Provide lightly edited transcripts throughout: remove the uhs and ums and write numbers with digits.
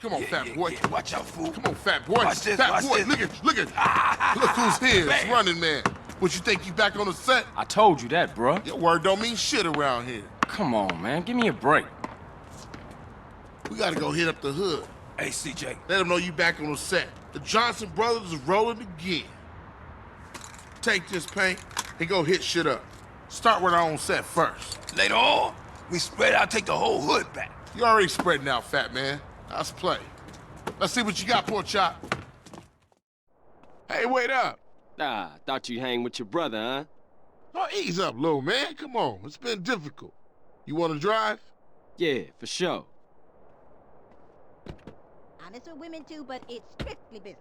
Come on, fat boy. Yeah. Watch out, fool. Come on, fat boy. Watch this, fat watch boy, this. look at. Look who's here. It's Running Man. What, you think you back on the set? I told you that, bruh. Your word don't mean shit around here. Come on, man. Give me a break. We gotta go hit up the hood. Hey, CJ. Let them know you back on the set. The Johnson brothers is rolling again. Take this paint and go hit shit up. Start with our own set first. Later on, we spread out, take the whole hood back. You already spreading out, fat man. Let's play. Let's see what you got, pork chop. Hey, wait up. Ah, thought you'd hang with your brother, huh? Oh, ease up, little man. Come on. It's been difficult. You want to drive? Yeah, for sure. Honest with women too, but it's strictly business.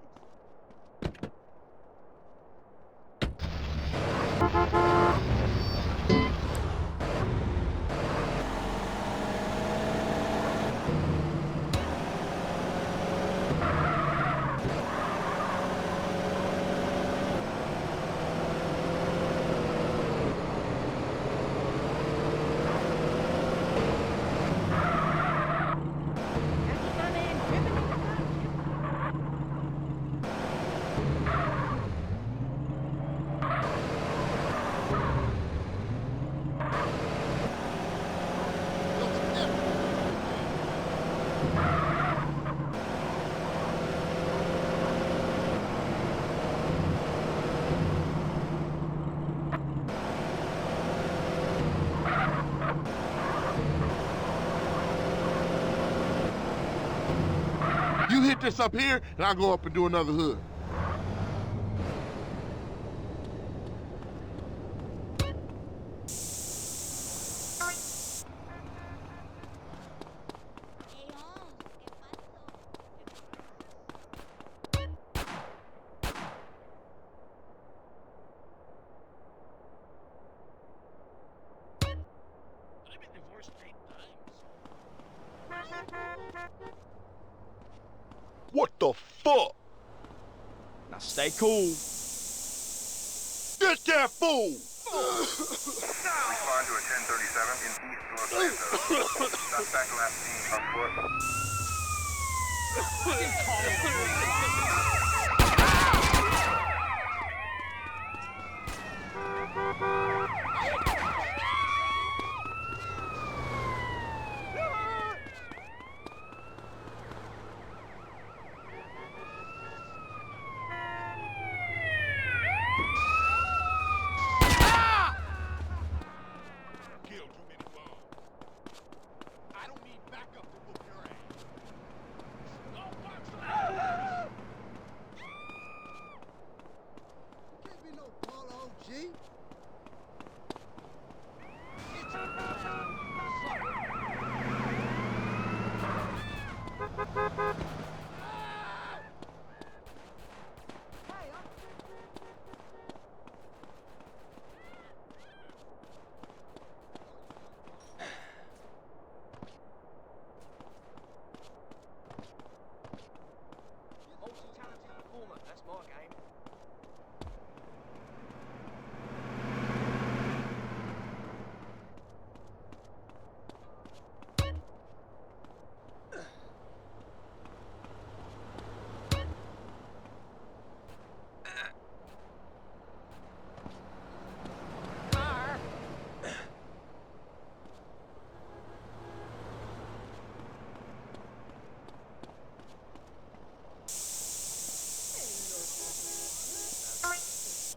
You hit this up here, and I'll go up and do another hood. What the fuck? Now stay cool. Get that fool! Respond to a 1037 in East Los Santos. Suspect last seen on foot. That's my game.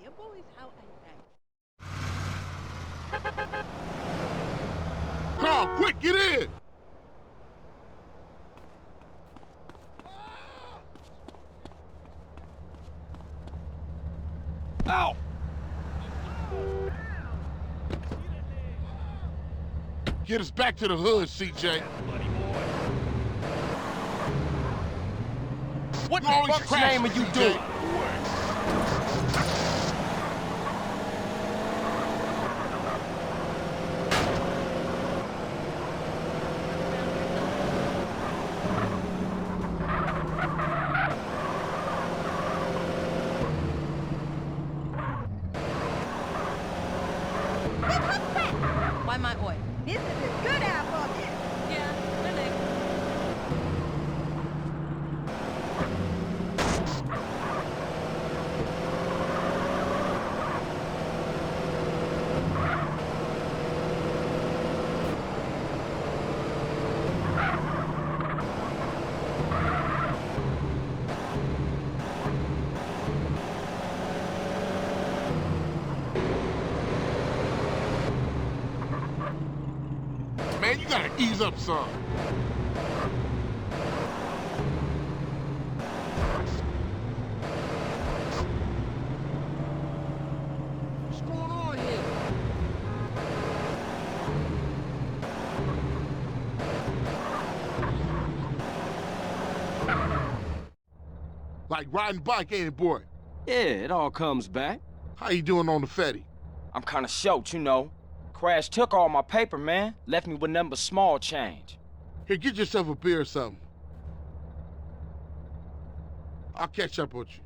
Your boy's out and Come on, quick, get in! Ow! Get us back to the hood, CJ. What You always the fuck's crash, name are you CJ. doing? why my oil? This is as good as for this. Yeah, really. man, you gotta ease up some. What's going on here? Like riding bike, ain't it, boy? Yeah, it all comes back. How you doing on the Fetty? I'm kinda short, you know. Crash took all my paper, man. Left me with nothing but small change. Here, get yourself a beer or something. I'll catch up with you.